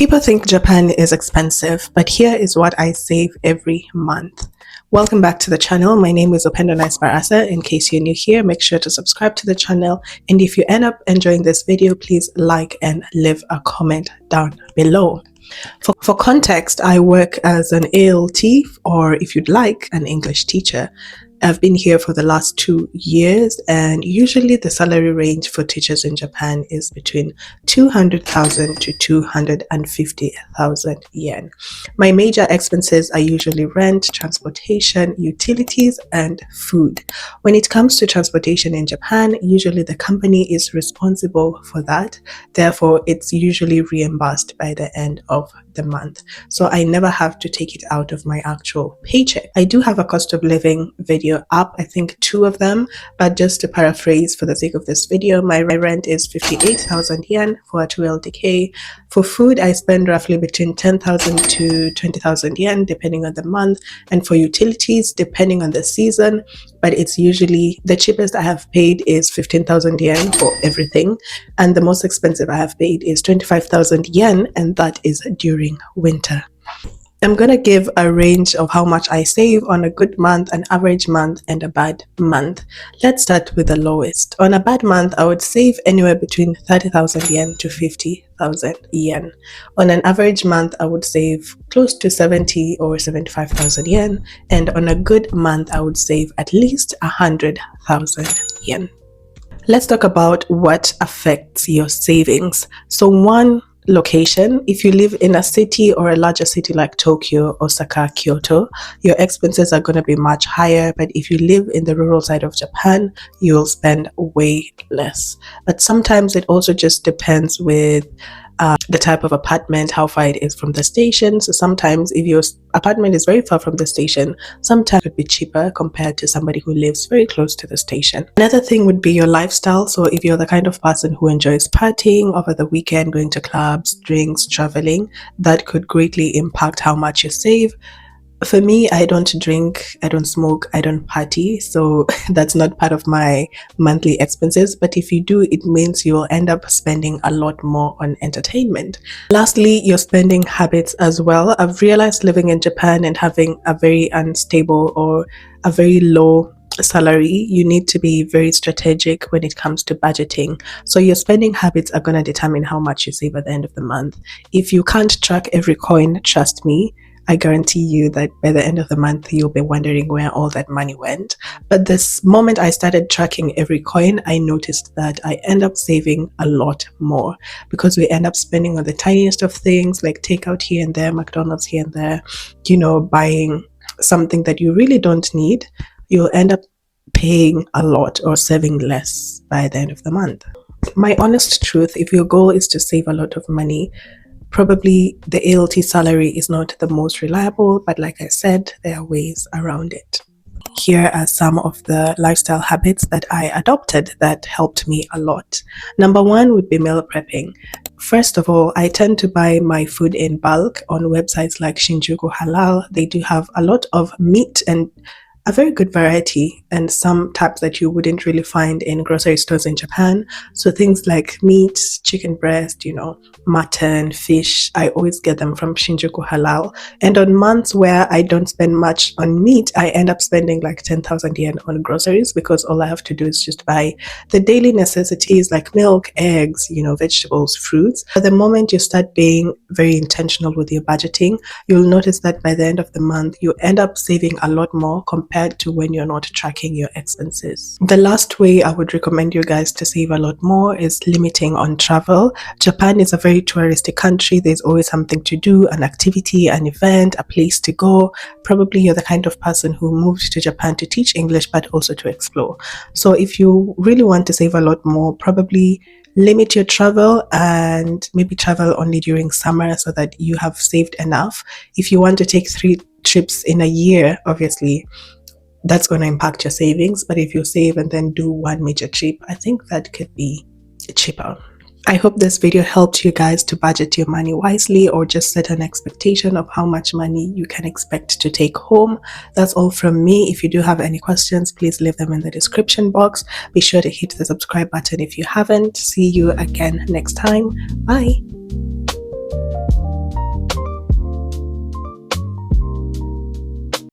People think Japan is expensive, but here is what I save every month. Welcome back to the channel. My name is Upendo Nice Barasa. In case you're new here, make sure to subscribe to the channel. And if you end up enjoying this video, please like and leave a comment down below. For context, I work as an ALT, or if you'd like, an English teacher. I've been here for the last 2 years, and usually the salary range for teachers in Japan is between 200,000 to 250,000 yen. My major expenses are usually rent, transportation, utilities, and food. When it comes to transportation in Japan, usually the company is responsible for that. Therefore, it's usually reimbursed by the end of the month. So I never have to take it out of my actual paycheck. I do have a cost of living video up, I think 2 of them, but just to paraphrase for the sake of this video, my rent is 58,000 yen for a 2 LDK. For food, I spend roughly between 10,000 to 20,000 yen depending on the month, and for utilities depending on the season, but it's usually the cheapest I have paid is 15,000 yen for everything, and the most expensive I have paid is 25,000 yen, and that is during winter. I'm going to give a range of how much I save on a good month, an average month, and a bad month. Let's start with the lowest. On a bad month, I would save anywhere between 30,000 yen to 50,000 yen. On an average month, I would save close to 70 or 75,000 yen. And on a good month, I would save at least 100,000 yen. Let's talk about what affects your savings. So one, location. If you live in a city or a larger city like Tokyo, Osaka, Kyoto, your expenses are going to be much higher. But if you live in the rural side of Japan, you will spend way less. But sometimes it also just depends with the type of apartment, how far it is from the station. So sometimes if your apartment is very far from the station, sometimes it would be cheaper compared to somebody who lives very close to the station. Another thing would be your lifestyle. So if you're the kind of person who enjoys partying over the weekend, going to clubs, drinks, traveling, that could greatly impact how much you save. For me, I don't drink, I don't smoke, I don't party, so that's not part of my monthly expenses. But if you do, it means you'll end up spending a lot more on entertainment. Lastly, your spending habits as well. I've realized living in Japan and having a very unstable or a very low salary, you need to be very strategic when it comes to budgeting. So your spending habits are going to determine how much you save at the end of the month. If you can't track every coin, trust me, I guarantee you that by the end of the month, you'll be wondering where all that money went. But this moment I started tracking every coin, I noticed that I end up saving a lot more because we end up spending on the tiniest of things like takeout here and there, McDonald's here and there, buying something that you really don't need. You'll end up paying a lot or saving less by the end of the month. My honest truth, if your goal is to save a lot of money, probably the ALT salary is not the most reliable, but like I said, there are ways around it. Here are some of the lifestyle habits that I adopted that helped me a lot. Number 1 would be meal prepping. First of all, I tend to buy my food in bulk on websites like Shinjuku Halal. They do have a lot of meat and a very good variety, and some types that you wouldn't really find in grocery stores in Japan. So things like meat, chicken breast, mutton, fish, I always get them from Shinjuku Halal. And on months where I don't spend much on meat, I end up spending like 10,000 yen on groceries because all I have to do is just buy the daily necessities like milk, eggs, vegetables, fruits. At the moment you start being very intentional with your budgeting, you'll notice that by the end of the month, you end up saving a lot more compared to when you're not tracking your expenses. The last way I would recommend you guys to save a lot more is limiting on travel. Japan is a very touristic country. There's always something to do, an activity, an event, a place to go. Probably you're the kind of person who moved to Japan to teach English, but also to explore. So if you really want to save a lot more, probably limit your travel and maybe travel only during summer so that you have saved enough. If you want to take 3 trips in a year, obviously that's going to impact your savings. But if you save and then do 1 major trip, I think that could be cheaper. I hope this video helped you guys to budget your money wisely or just set an expectation of how much money you can expect to take home. That's all from me. If you do have any questions, please leave them in the description box. Be sure to hit the subscribe button if you haven't. See you again next time. Bye.